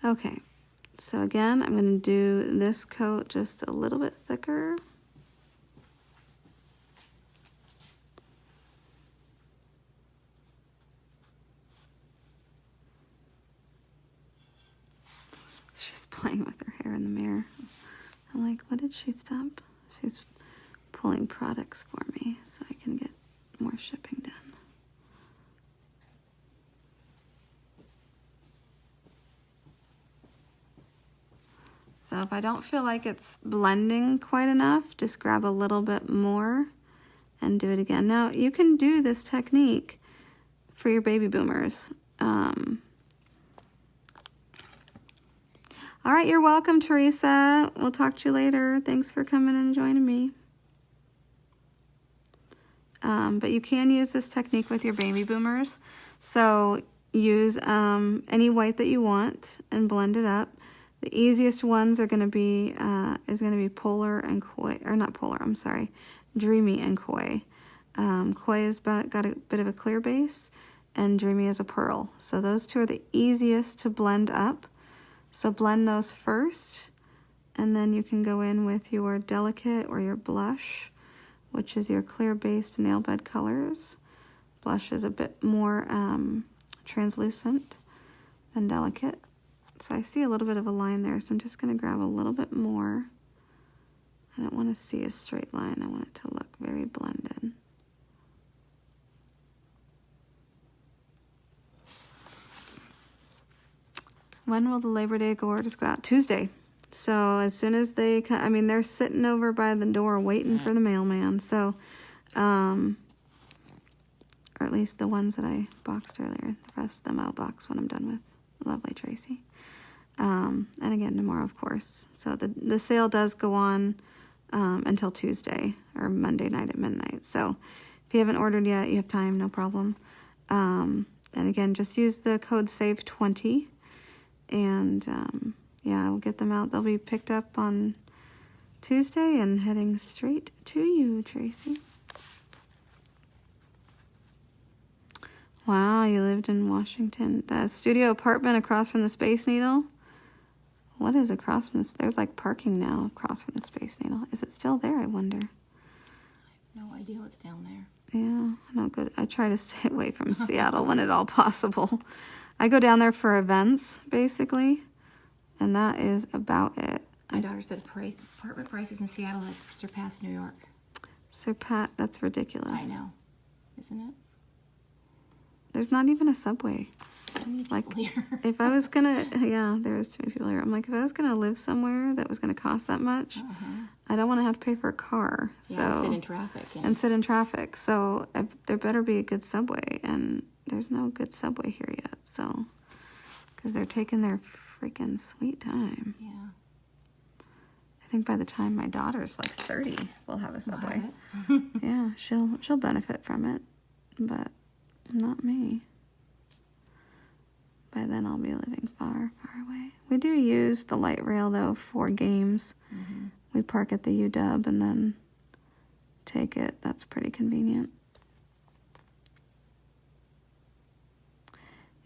Okay, so again, I'm going to do this coat just a little bit thicker. She's playing with her hair in the mirror. I'm like, what did she stop? She's pulling products for me so I can get more shipping done. So if I don't feel like it's blending quite enough, just grab a little bit more and do it again. Now, you can do this technique for your baby boomers. All right, you're welcome, Teresa. We'll talk to you later. Thanks for coming and joining me. But you can use this technique with your baby boomers. So use any white that you want and blend it up. The easiest ones are going to be Polar and Koi, or not Polar, I'm sorry, Dreamy and Koi. Koi has got a bit of a clear base, and Dreamy is a pearl. So those two are the easiest to blend up. So blend those first, and then you can go in with your Delicate or your Blush, which is your clear-based nail bed colors. Blush is a bit more translucent than Delicate. So I see a little bit of a line there, so I'm just going to grab a little bit more. I don't want to see a straight line. I want it to look very blended. When will the Labor Day orders go out? Tuesday. So as soon as they come, I mean, they're sitting over by the door waiting for the mailman. So, or at least the ones that I boxed earlier. The rest of them I'll box when I'm done with lovely Tracy. And again, tomorrow, of course. So the sale does go on until Tuesday or Monday night at midnight. So if you haven't ordered yet, you have time, no problem. And again, just use the code SAVE20. And yeah, we'll get them out. They'll be picked up on Tuesday and heading straight to you, Tracy. Wow, you lived in Washington. The studio apartment across from the Space Needle? What is across from this? There's like parking now across from the Space Needle. Is it still there, I wonder? I have no idea what's down there. Yeah, no good. I try to stay away from Seattle when at all possible. I go down there for events, basically, and that is about it. My daughter said apartment prices in Seattle have surpassed New York. That's ridiculous. I know. Isn't it? There's not even a subway. Like, if I was gonna, yeah, there's too many people here. I'm like, if I was gonna live somewhere that was gonna cost that much, I don't want to have to pay for a car. Yeah, sit in traffic. And sit in traffic. So there better be a good subway, and there's no good subway here yet. So, because they're taking their freaking sweet time. Yeah. I think by the time my daughter's like 30, we'll have a subway. Yeah, she'll benefit from it, but not me. By then I'll be living far, far away. We do use the light rail though for games. We park at the UW and then take it. That's pretty convenient.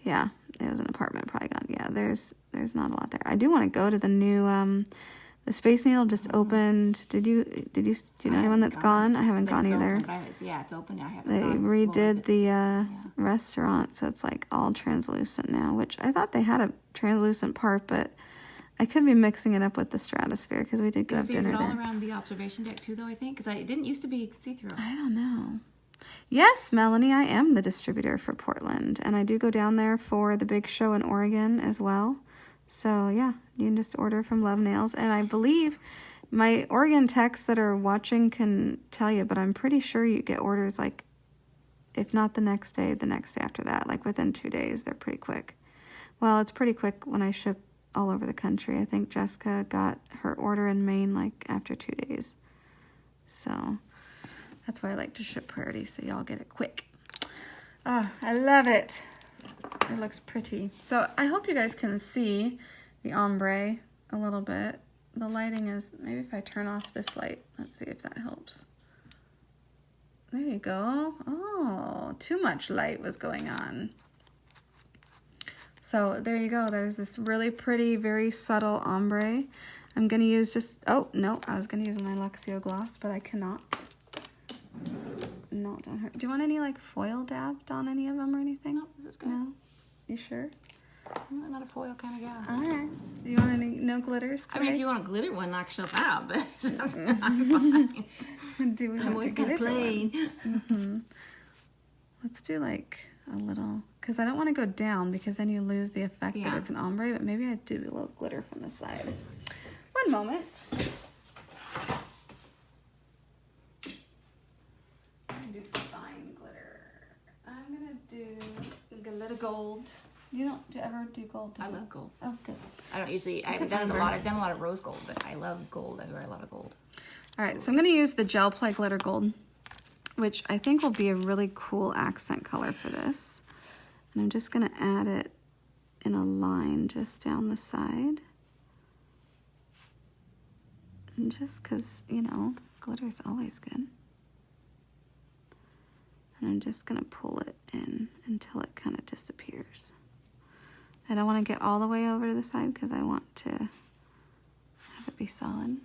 Yeah, it was an apartment probably gone. Yeah, there's not a lot there. I do want to go to the new the Space Needle just opened. Do you know anyone that's gone? I haven't gone either. Yeah, it's open. I haven't They gone redid the restaurant, so it's like all translucent now, which I thought they had a translucent part, but I could be mixing it up with the Stratosphere because we did go have dinner there. Is it all around the observation deck too, though, I think? Because it didn't used to be see-through. I don't know. Yes, Melanie, I am the distributor for Portland, and I do go down there for the big show in Oregon as well. So, yeah, you can just order from Love Nails. And I believe my Oregon techs that are watching can tell you, but I'm pretty sure you get orders, like, if not the next day after that. Like, within 2 days, they're pretty quick. Well, it's pretty quick when I ship all over the country. I think Jessica got her order in Maine, like, after 2 days. So, that's why I like to ship priority, so y'all get it quick. Oh, I love it. It looks pretty. So I hope you guys can see the ombre a little bit. The lighting is, maybe if I turn off this light, let's see if that helps. There you go. Oh, too much light was going on. So there you go. There's this really pretty, very subtle ombre. I'm going to use just, oh, no, I was going to use my Luxio gloss, but I cannot. Not on her. Do you want any like foil dabbed on any of them or anything? No, this is good. No? You sure? I'm not a foil kind of guy. All right. Do you want any, no glitters today? I mean, if you want a glitter one, knock yourself out, but I'm fine. Do we I'm have always to glitter complain. one? Let's do like a little, because I don't want to go down because then you lose the effect that it's an ombre, but maybe I do a little glitter from the side. One moment. I'm going to do fine glitter. I'm going to do glitter gold. You don't ever do gold, do you? I love gold. Oh, good. I don't usually, I've done a lot. I've done a lot of rose gold, but I love gold. I wear a lot of gold. All right, so I'm going to use the gel play glitter gold, which I think will be a really cool accent color for this. And I'm just going to add it in a line just down the side. And just because, you know, glitter is always good. And I'm just going to pull it in until it kind of disappears. I don't want to get all the way over to the side because I want to have it be solid.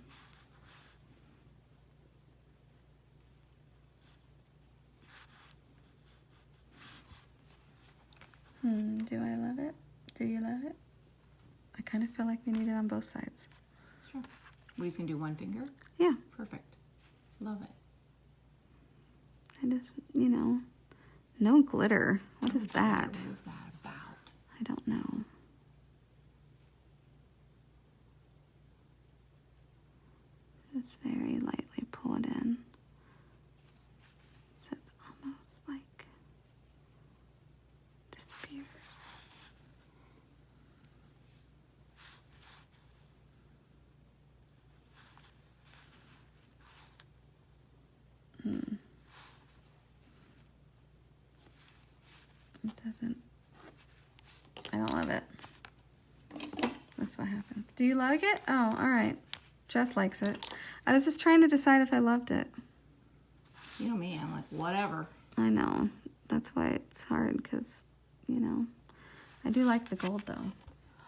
Do I love it? Do you love it? I kind of feel like we need it on both sides. Sure. We're just going to do one finger? Yeah. Perfect. Love it. I just, you know, no glitter. What is that? What is that about? I don't know. Just very lightly pull it in. So it's almost like disappears. It doesn't, I don't love it. That's what happened. Do you like it? Oh, all right. Jess likes it. I was just trying to decide if I loved it. You know me, I'm like, whatever. I know. That's why it's hard because, you know, I do like the gold though.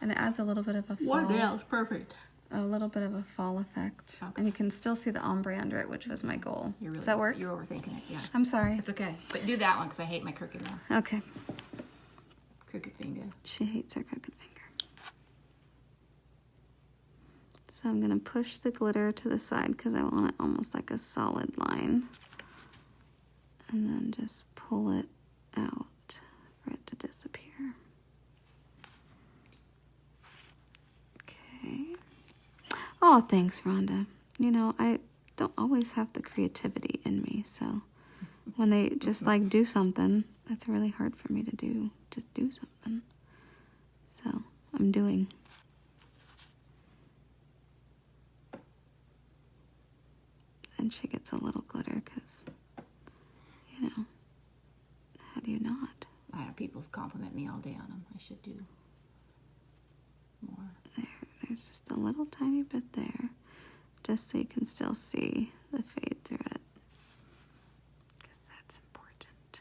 And it adds a little bit of a fall. One nail is perfect. A little bit of a fall effect. Okay. And you can still see the ombre under it, which was my goal. You're really, Does that work? You're overthinking it, yeah. I'm sorry. It's okay. But do that one because I hate my crooked one. Okay. Crooked finger. She hates her crooked finger. So I'm going to push the glitter to the side because I want it almost like a solid line. And then just pull it out for it to disappear. Okay. Oh, thanks, Rhonda. You know, I don't always have the creativity in me, so when they just like do something, that's really hard for me to do. Just do something. So I'm doing. And she gets a little glitter because, you know, how do you not? I have people compliment me all day on them. I should do more. There's just a little tiny bit there, just so you can still see the fade through it, because that's important.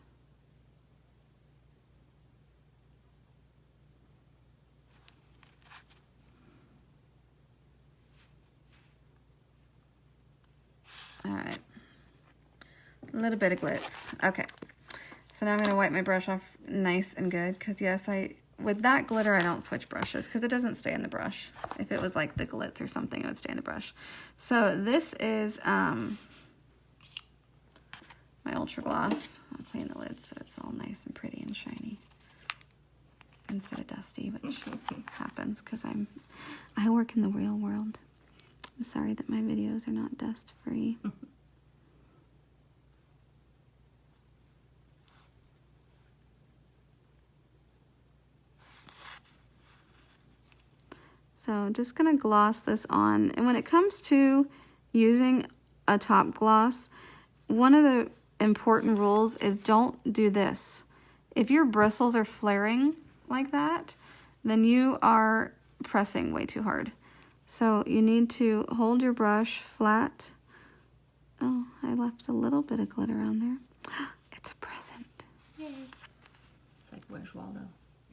All right, a little bit of glitz. Okay, so now I'm gonna wipe my brush off nice and good, because yes, with that glitter, I don't switch brushes because it doesn't stay in the brush. If it was like the glitz or something, it would stay in the brush. So this is my Ultra Gloss. I'll clean the lid so it's all nice and pretty and shiny instead of dusty, which happens because I work in the real world. I'm sorry that my videos are not dust free. So just gonna gloss this on. And when it comes to using a top gloss, one of the important rules is don't do this. If your bristles are flaring like that, then you are pressing way too hard. So you need to hold your brush flat. Oh, I left a little bit of glitter on there. It's a present. Yay. It's like, where's Waldo?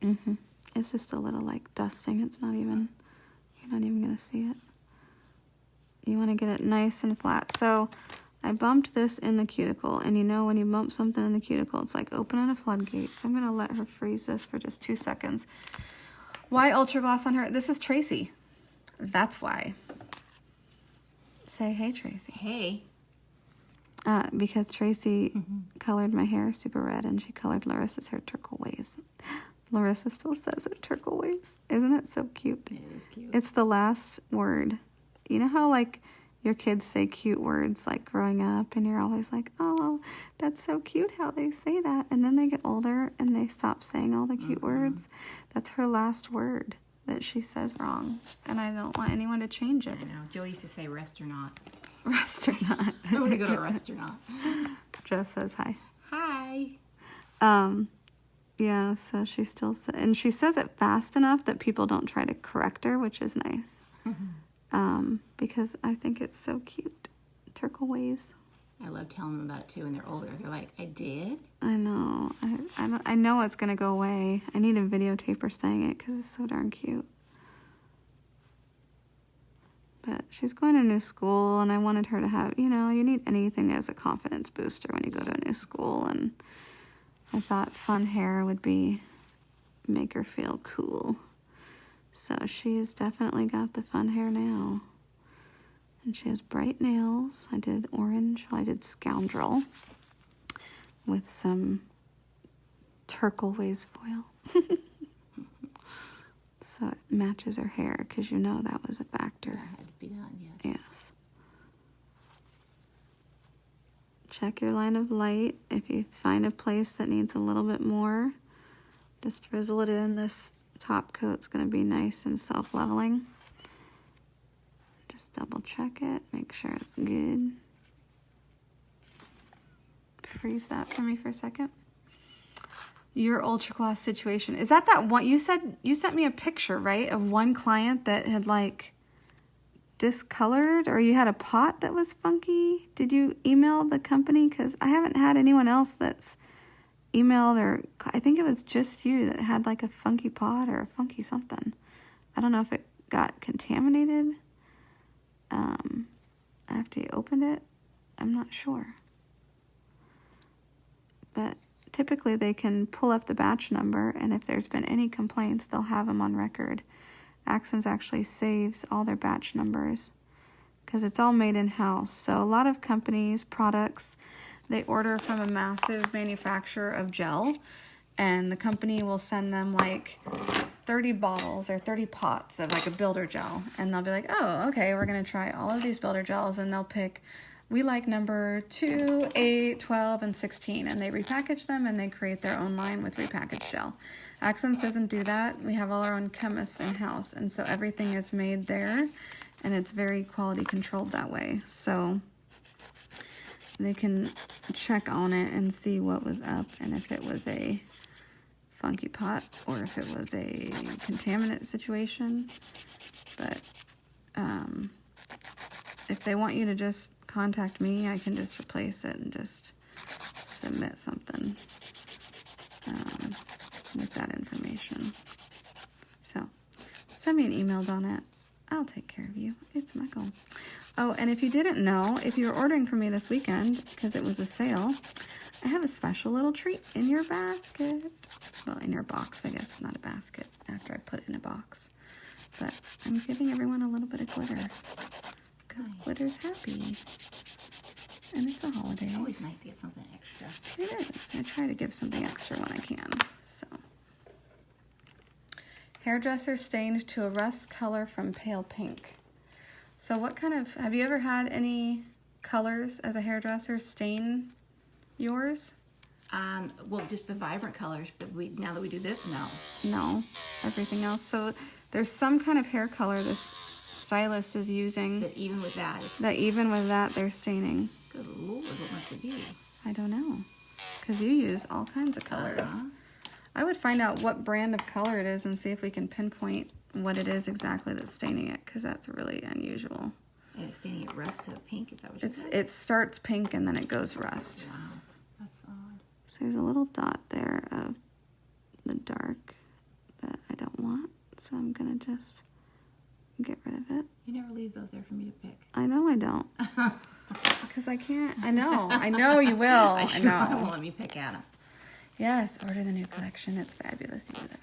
Mm-hmm. It's just a little like dusting. It's not even, you're not even going to see it. You want to get it nice and flat. So I bumped this in the cuticle, and you know when you bump something in the cuticle, it's like opening a floodgate. So I'm going to let her freeze this for just 2 seconds. Why Ultra Gloss on her? This is Tracy. That's why. Say hey, Tracy. Hey. Because Tracy colored my hair super red, and she colored Larissa's hair turquoise. Larissa still says it turquoise. Isn't it so cute? It is cute. It's the last word. You know how like your kids say cute words like growing up, and you're always like, oh, that's so cute how they say that. And then they get older and they stop saying all the cute words. That's her last word that she says wrong. And I don't want anyone to change it. I know. Joe used to say rest or not. Rest or not. I'm going to go to rest or not. Jess says hi. Hi. Yeah, so she still says, and she says it fast enough that people don't try to correct her, which is nice. Because I think it's so cute. Turquoise. I love telling them about it too when they're older. They're like, I did? I know. I know it's going to go away. I need a videotape her saying it because it's so darn cute. But she's going to a new school, and I wanted her to have, you know, you need anything as a confidence booster when you go to a new school. And I thought fun hair would make her feel cool. So she's definitely got the fun hair now. And she has bright nails. I did orange. I did Scoundrel with some turquoise foil. So it matches her hair, because you know that was a factor. That had to be done, yes. Yes. Check your line of light. If you find a place that needs a little bit more, just drizzle it in. This top coat's going to be nice and self-leveling. Just double check it, make sure it's good. Freeze that for me for a second. Your Ultra Gloss situation, is that one you said? You sent me a picture, right, of one client that had like discolored, or you had a pot that was funky. Did you email the company? Because I haven't had anyone else that's emailed, or I think it was just you that had like a funky pot or a funky something. I don't know if it got contaminated after you opened it. I'm not sure. But typically they can pull up the batch number, and if there's been any complaints, they'll have them on record. Accents actually saves all their batch numbers because it's all made in-house. So a lot of companies, products, they order from a massive manufacturer of gel, and the company will send them like 30 bottles or 30 pots of like a builder gel, and they'll be like, oh, okay, we're going to try all of these builder gels, and they'll pick, we like number 2, 8, 12, and 16, and they repackage them, and they create their own line with repackaged gel. Accents doesn't do that. We have all our own chemists in-house, and so everything is made there, and it's very quality controlled that way. So they can check on it and see what was up, and if it was a funky pot or if it was a contaminant situation. But if they want you to just contact me, I can just replace it and just submit something with that information. So send me an email on it. I'll take care of you. It's my goal. Oh, and if you didn't know, if you were ordering from me this weekend because it was a sale, I have a special little treat in your basket. Well, in your box, I guess. Not a basket after I put it in a box. But I'm giving everyone a little bit of glitter because glitter's happy. And it's a holiday. It's always nice to get something extra. It is. I try to give something extra when I can. So, hairdresser stained to a rust color from pale pink. So what kind of, have you ever had any colors as a hairdresser stain yours? Well, just the vibrant colors, but now that we do this, no. No, everything else. So there's some kind of hair color this stylist is using. But even with that, they're staining. Good Lord, what must it be? I don't know. Because you use all kinds of colors. I would find out what brand of color it is and see if we can pinpoint what it is exactly that's staining it, because that's really unusual. And it's staining it rust to pink, is that what you said? It starts pink and then it goes rust. Wow, that's odd. So there's a little dot there of the dark that I don't want. So I'm gonna just get rid of it. You never leave those there for me to pick. I know I don't. Because I can't. I know you will. I know. You won't let me pick at them. Yes, order the new collection. It's fabulous. You love it.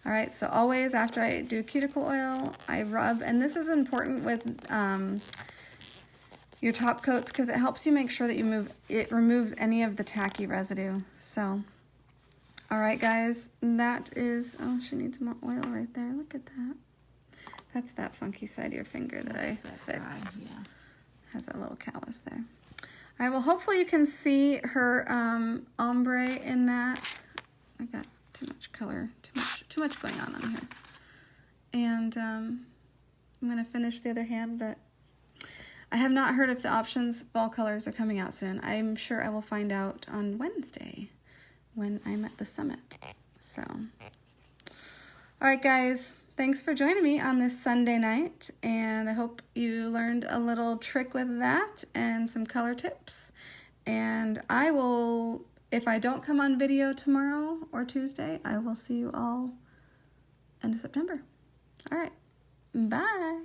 All right, so always after I do cuticle oil, I rub, and this is important with your top coats because it helps you make sure that it removes any of the tacky residue. So, all right, guys, that is, oh, she needs more oil right there. Look at that. That's that funky side of your finger that I fixed. Yeah. Has a little callus there. All right, well, hopefully you can see her ombre in that. I got too much color, too much going on here. And I'm gonna finish the other hand, but I have not heard if the options fall colors are coming out soon. I'm sure I will find out on Wednesday when I'm at the summit. So, all right, guys. Thanks for joining me on this Sunday night, and I hope you learned a little trick with that and some color tips. And I will, if I don't come on video tomorrow or Tuesday, I will see you all end of September. All right, bye.